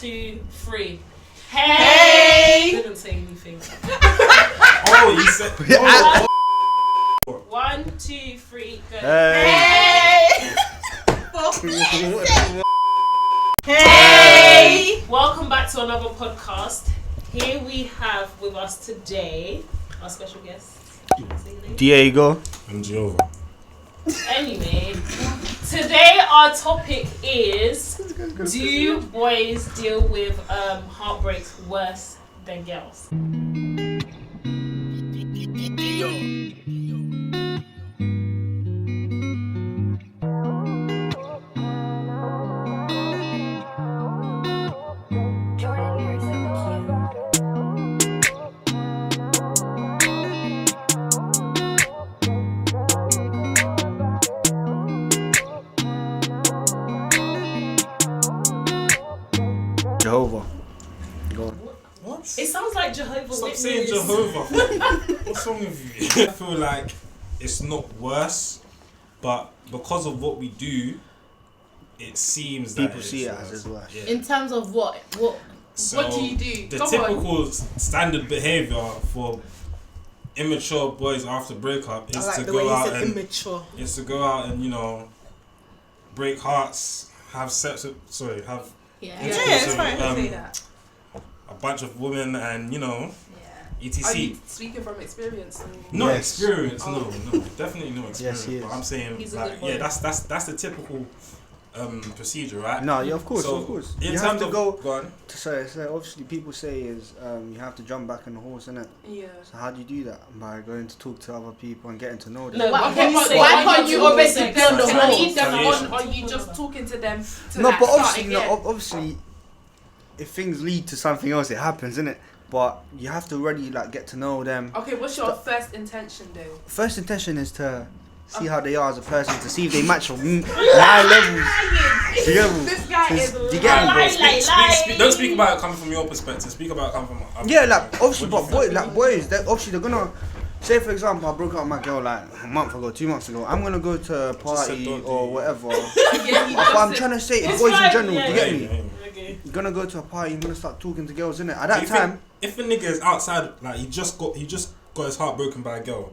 2, 3. Hey! Didn't say anything. Oh, you said. Oh. 1, 2, 3, go. Hey! Hey! Welcome back to another podcast. Here we have with us today our special guest. Diego. I'm Giovanni. Anyway, today our topic is: do boys deal with heartbreaks worse than girls? Jehovah. Go on. What? It sounds like Jehovah's Stop Witness. saying Jehovah. What's wrong with you? I feel like it's not worse, but because of what we do, it seems that People see it as worse. Yeah. In terms of what? So What do you do? The Come typical standard behaviour for immature boys after breakup is to go out and immature. is to go out and break hearts, have sex with Yeah. intercourse it's with, fine. Say that. a bunch of women and Are etc. you speaking from experience? No Yes. experience, no, definitely no experience. Yes, he is. But I'm saying, He's a like, good boy. yeah, that's the typical procedure, right? No, yeah, of course, So, of course. In You terms have to of go. on. So obviously, people say is you have to jump back on the horse, innit? Yeah. So how do you do that? By going to talk to other people and getting to know them. No, Why, okay, why so why why can't you do already sex? be on the Can Can I I horse? leave them Retaliation. on? Or are you just talking to them to No, like but start obviously, again? obviously, if things lead to something else, it happens, innit? But you have to already get to know them. Okay, what's your first intention though? First intention is to see how they are as a person, to see if they match on high levels. Do you get me? This guy is Do you get me, bro? Don't speak about it coming from your perspective. Speak about it coming from. Yeah, obviously, What but do you boys, they're gonna say, for example, I broke up with my girl a month ago, 2 months ago. I'm gonna go to a party don't or do- whatever. Yeah, he But just I'm said- trying to say, It's boys in fine, general, yeah. do you get me? Okay. You're gonna go to a party, you're gonna start talking to girls, innit? At Do that you time, think if a nigga is outside, like he just got his heart broken by a girl,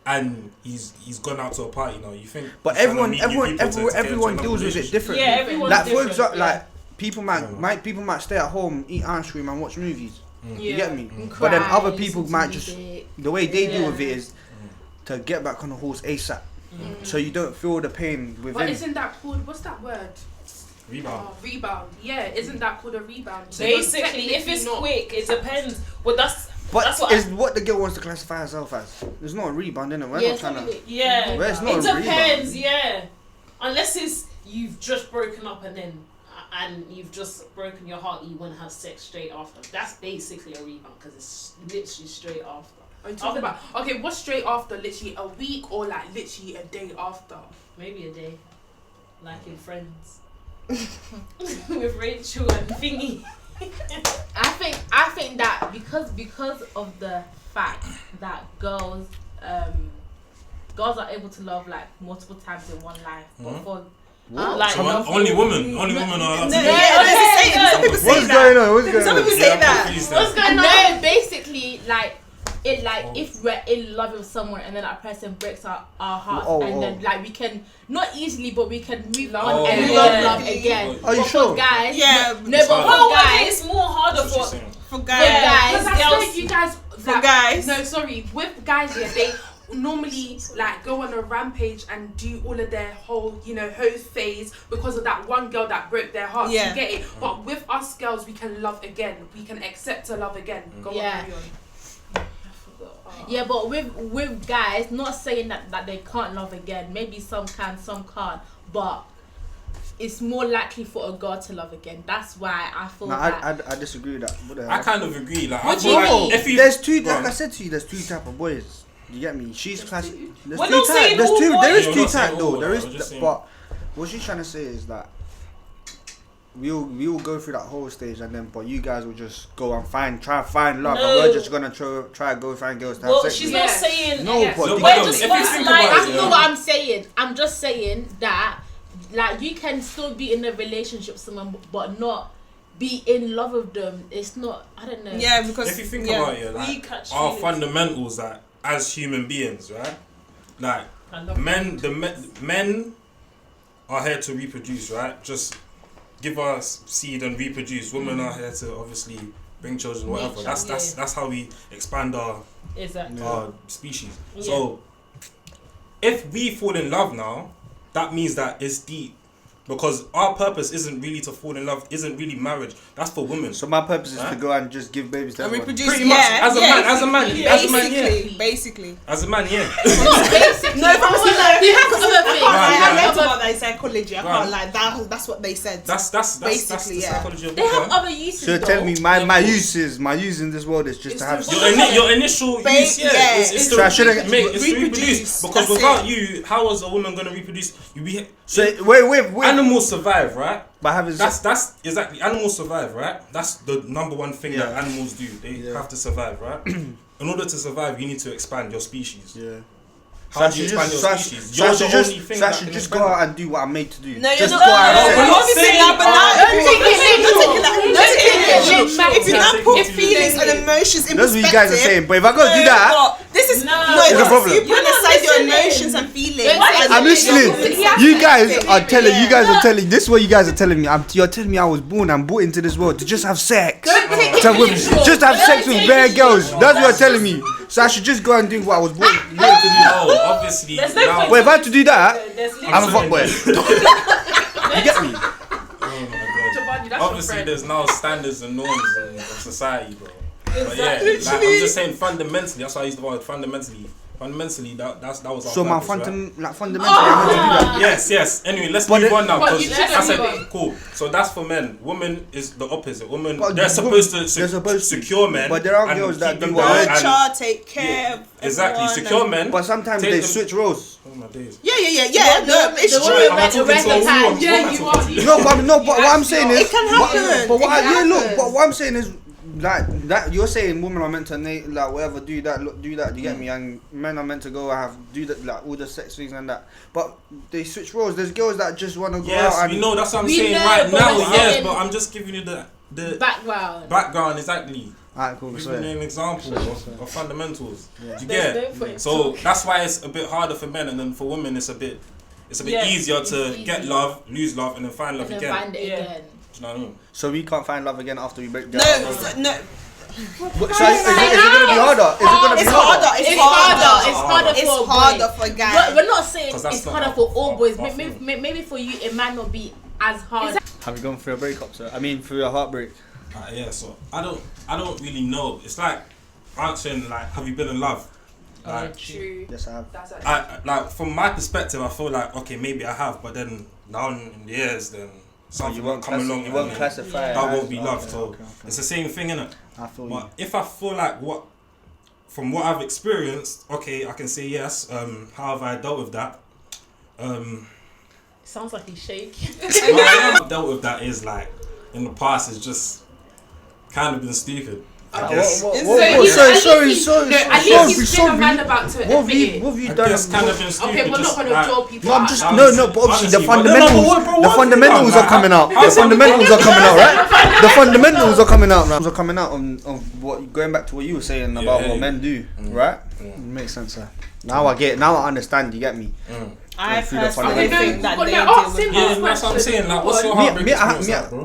and he's gone out to a party now, you think? but he's trying to everyone meet new people to get into everyone another deals with it relationship? differently. Yeah, everyone's Like for different, example, yeah. people might stay at home, eat ice cream, and watch movies. You get me? And But then cry, other listen people to might just music. the way they deal Yeah. with it is to get back on the horse ASAP, so you don't feel the pain But within. isn't that called, what's that word? Rebound. Oh, rebound. Yeah, isn't that called a rebound? Basically, if it's Technically not. quick, it depends. Well, that's But what it's what the girl wants to classify herself as. It's not a rebound, innit? We're Yeah, not trying to. something- yeah. Well, it's not It a depends, rebound. yeah. Unless it's you've just broken up and you've just broken your heart, you want to have sex straight after. That's basically a rebound because it's literally straight after. Are you talking about, okay, what's straight after? Literally a week or like literally a day after? Maybe a day, like in Friends, with Rachel and Thingy. I think that because of the fact that girls are able to love like multiple times in one life, but for like So only women are allowed to do Yeah, that. okay, Some people say What's that. going on? What's going Some on? people say I'm that. confused What's then. going on? No, basically if we're in love with someone and then that person breaks our hearts and then we can not easily but we can move on Oh, and yeah. love again. Are you But sure? for guys, Yeah. no, It's but hard. for Oh, okay, guys, it's more harder That's what for. she's saying. For Yeah. guys. Guys, Because I girls- said you guys. for guys. No, sorry. With guys, yeah, they normally like go on a rampage and do all of their whole, hose phase because of that one girl that broke their heart. Yeah. You get it? But with us girls, we can love again. We can accept to love again. Go Yeah. on, carry on. Yeah, but with guys, not saying that they can't love again. Maybe some can, some can't. But it's more likely for a girl to love again. That's why I feel No, that. I disagree with that. What the I hell? kind of agree. Like, What I do you feel like mean? if you There's two. Go Like on. I said to you, there's two type of boys. You get me? She's class. There's We're two not type. saying There's all two. boys. There is Yeah, we're two not saying type though. all, There we're is. just saying- But what she's trying to say is that we will go through that whole stage and then, but you guys will just go and try to find love, No. and we're just gonna try to go find girls to have Well, sex she's with. not Yeah. saying. No, Yes. but No, the but We're girls- just if you like- think like- about That's it, not yeah. what I'm saying. I'm just saying that, like, you can still be in a relationship with someone, but not be in love with them. It's not. I don't know. Yeah, because if you think about it, We like catch our feelings. fundamentals, like as human beings, right? Like I love men are here to reproduce, right? Just give us seed and reproduce. Women are here to obviously bring children, whatever. Nature, That's how we expand our Exactly. species. Yeah. So if we fall in love now, that means that it's deep. Because our purpose isn't really to fall in love, isn't really marriage. That's for women. So my purpose is Huh? to go and just give babies to and everyone. reproduce. Pretty much. As a man, Basically. As a man, yeah. Basically, No, from you have other things. Right, I read yeah. about that in psychology. I Right. can't lie. That's what they said. That's Basically, the yeah. psychology of They have it. other uses. So though. tell me, my use in this world is just It's to have to- sex. Your initial use, yeah, is it's to So I shouldn't it's to reproduce. reproduce. Because That's without you, how is a woman gonna reproduce? So wait. Animals survive, right? By having sex. That's exactly, animals survive, right? That's the number one thing that Yeah. animals do. They Yeah. have to survive, right? In order to survive, you need to expand your species. Yeah. How do you expand your species? You're the only thing So I that should can just expand go it. out and do what I'm made to do. No, you're just not. go out and No, have we're sex. not Obviously, saying yeah, but now Don't take it literal. if you now put Don't take it feelings and literal. emotions in That's what you perspective. guys are saying. But if I go do that, This is No. no, It's a problem. You put You're not aside your listening. emotions and feelings. I'm listening. You guys are telling. You guys are telling. This is what you guys are telling me. You're telling me I was born. I'm brought into this world to just have sex. Just have sex with bare girls. That's what you're telling me. So I should just go and do what I was born to do. No, obviously. There's no now- point. But if I had to do that, There's I'm a fuckboy. You get me? Oh my god. Giovanni, that's Obviously, your friend. there's now standards and norms of society, bro. But yeah, Exactly. like, I'm just saying fundamentally. That's why I used the word fundamentally. Fundamentally, that was our So my purpose, right? fundamentally, I'm meant to do that. Yes. Anyway, let's But move it- on now. but Because you shouldn't I said, move on. cool. So that's for men. Women is the opposite. Women, But they're supposed to they're supposed to. secure men. But there are and girls that keep them do down what- and- Child, take care. Of Exactly, everyone secure and- men. But sometimes Take they them- switch roles. Oh my days. Yeah. No, it's The true. woman Am I went talking around to the a time. woman? Yeah, What am I you talking are. to? No, but what I'm saying is, It can happen. But what It can look, happen. but what I'm saying is, like that you're saying women are meant to like whatever do that, do that. You get me? And men are meant to go do that, like all the sex things and that. But they switch roles. There's girls that just want to go Yes, out we and know. That's what I'm We saying know, right but now. we're Yes, saying- but I'm just giving you the Background. background exactly. Alright, cool. Giving Sorry. you an example of fundamentals. Yeah. Do you There's get? no point So talking. that's why it's a bit harder for men, and then for women it's a bit Yeah, easier it's to easy. get love, lose love, and then find love And then again. find it Yeah. again. Do you know what I mean? So we can't find love again after we break down. No. But, so is it gonna be harder? Is it gonna be It's harder? harder. It's harder. It's harder It's for a harder boy. for guys. We're not saying 'Cause that's it's not harder our- for all boys. our Maybe for you it might not be as hard. Have you gone through a breakup, sir? I mean, through a heartbreak. Yeah. So I don't really know. It's like answering like, have you been in love? Like, True. Yes, I have. That's actually. like from my perspective, I feel like okay, maybe I have, but then down in the years, then something will come along. You and won't then classify it that as- won't be love. okay, So okay. it's the same thing, innit? I feel you. But if I feel like from what I've experienced, okay, I can say yes. How have I dealt with that? Sounds like he's shaking. How I've dealt with that is like in the past, it's just kind of been stupid. I guess. So Sorry. No, at least he's been a man about to What admit it. have you I done? guess kind of been stupid. Okay, we're not just gonna like- draw people No, I'm out. just Honestly, no, but obviously the honestly, but no, fundamentals, but what- the what fundamentals thing, are coming out. how- The fundamentals are coming out, right? The fundamentals are coming out now. Are coming out on what going back to what you were saying about Yeah, what yeah. men do, right? Makes sense, sir. Now I get. Now I understand. You get me. I Through the personally fundamental. think that Okay, they no, deal ask with him. Yeah, that's what I'm saying. Like, what's your heartbreak experience like, bro?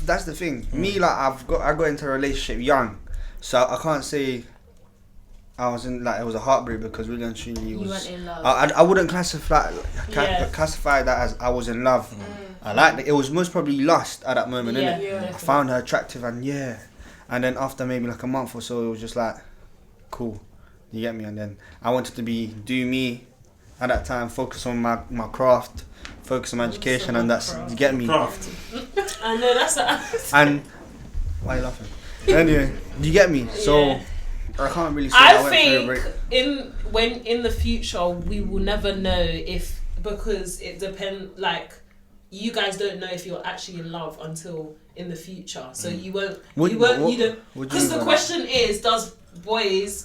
That's the thing. Me, like I got into a relationship young, so I can't say I was in like it was a heartbreak because really and truly it You was. weren't in love. I wouldn't classify Yeah. classify that as I was in love. I liked it. It was most probably lust at that moment, Yeah. innit? Yeah. I found her attractive and and then after maybe like a month or so, it was just like, cool, you get me? And then I wanted to do me at that time, focus on my craft, focus on my education, and that's, you get me? Craft. I know that's And, why are you laughing? Anyway, you get me? So, Yeah. I can't really say I I went through a think break. in the future we will never know because it depends. Like you guys don't know if you're actually in love until in the future. So you won't. What you do you Because the mean by question is, does boys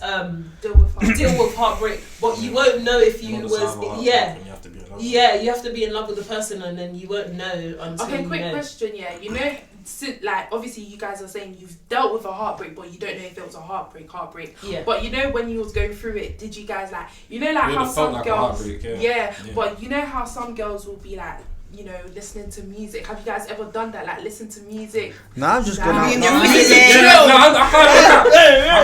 Deal with her. deal with heartbreak? But you won't know if you Not the was sign of a heartbreak yeah. when you have to be in love. Yeah, you have to be in love with the person, and then you won't know until Okay, you quick know. question. Yeah, you know, like obviously you guys are saying you've dealt with a heartbreak, but you don't know if it was a heartbreak. Yeah. But you know when you was going through it, did you guys like It how would've some felt like a girls heartbreak, yeah. yeah, but you know how some girls will be like, you know, listening to music. Have you guys ever done that? Like listen to music? Nah, I've just gone out. in your I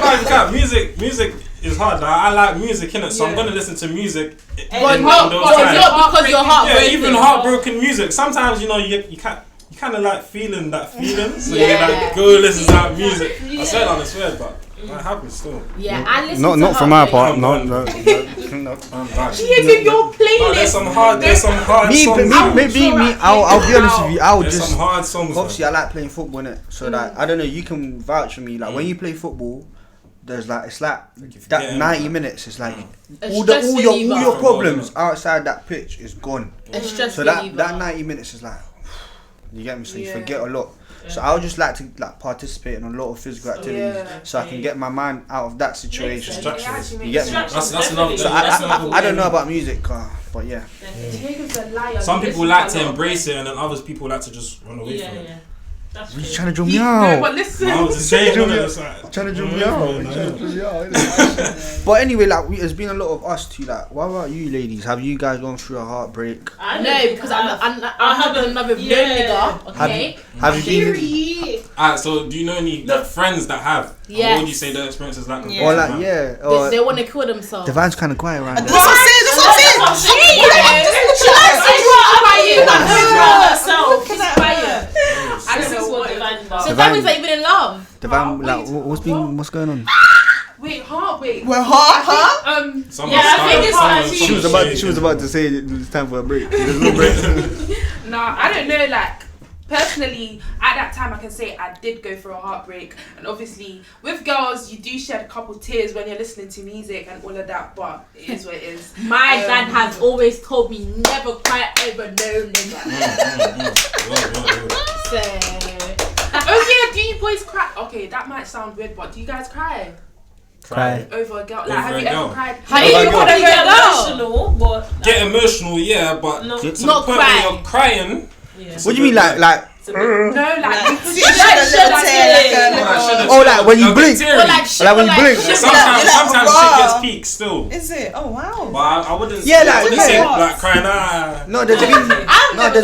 can't even cap. Music is hard. Like, I like music, innit? So I'm gonna listen to music. But not because you're Yeah, heartbroken. even heartbroken music. Sometimes you know you kind of like feeling that feeling, so you like go listen to that music. I swear, but that happens still. Yeah, I listen Not to not from my heartbreak. part. No. She is in your playlist. There's some hard Me, songs. I'll be honest with you. I would There's just some hard songs. obviously I like playing football, innit? So that I don't know. You can vouch for me. Like when you play football, there's like it's like that 90 minutes. It's like all your problems outside that pitch is gone. So that 90 minutes is like. You get me? So you forget a lot. So I would just like to like participate in a lot of physical activities, so I can get my mind out of that situation. You get me? That's another. So I don't know about music, but yeah. Some people like to embrace it, and then others people like to just run away from it. That's You true. trying to drum me No, out? but listen. I was just saying, Trying to drum me out. But anyway, like there's been a lot of us too. Like, what about you, ladies? Have you guys gone through a heartbreak? No, because I have another nigga. Okay. Have you been? Alright, so do you know any friends that have? Yes. What would you say their experience is like? Or like or They want to kill themselves. the van's kind of quiet around there. That's what I'm saying. I don't know what So that means that you've been in love. The van, like, what's going on? Wait, heartbreak. We're hot, She was about to say it's time for a break. There's no break. Nah, I don't know, like, personally, at that time I can say I did go through a heartbreak, and obviously with girls you do shed a couple tears when you're listening to music and all of that, but it is what it is. My dad has always told me never cry over no nigga. So Oh yeah, do you boys cry? Okay, that might sound weird, but do you guys cry Cry. over a girl? Like, Over have a you ever girl? cried? Have you Over a ever Get cried emotional, but Get emotional, yeah, but No. to the Not point cry. where you're crying. What do you mean, like? No, like Oh, like when you blink. Or like Like when you blink. Sometimes shit gets peaked still. Is it? Oh wow. But I wouldn't. Yeah, I like, wouldn't yeah. say like crying. No, there's never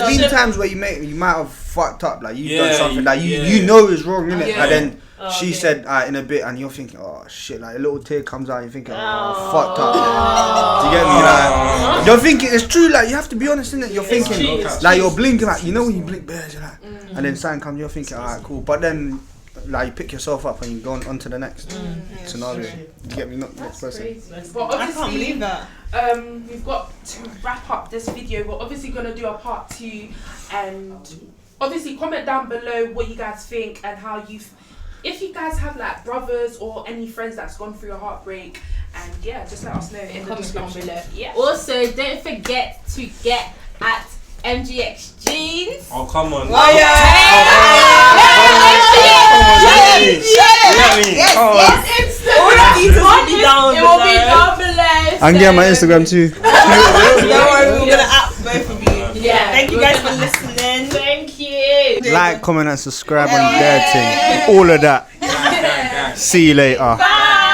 been done times where you might have fucked up, like you've done Yeah, something like yeah. you know is wrong, innit? Yeah. And then Oh, she okay. said in a bit, and you're thinking, oh shit, like a little tear comes out, you're thinking, fucked up. Do you get me? Like you're thinking it's true, like you have to be honest, innit? You're thinking true. like you're blinking, like you know when you blink, bears, you're like, and then something comes, you're thinking, alright, cool, but then like you pick yourself up and you go on to the next scenario. You get me? Not next person. Crazy. But I can't believe obviously, that. we've got to wrap up this video. We're obviously gonna do a part 2, and obviously comment down below what you guys think and how if you guys have like brothers or any friends that's gone through a heartbreak, and yeah, just let us know in the Comment down description. below. Yeah. Also, don't forget to get at MGX Jeans. Oh come on. Oh yeah. All the details will be down It will be below. down below. I can get my Instagram too. Don't worry, we're gonna app both of you. Yeah. Thank you guys for listening. thank you. Like, comment, and subscribe on their thing. All of that. See you later. Bye.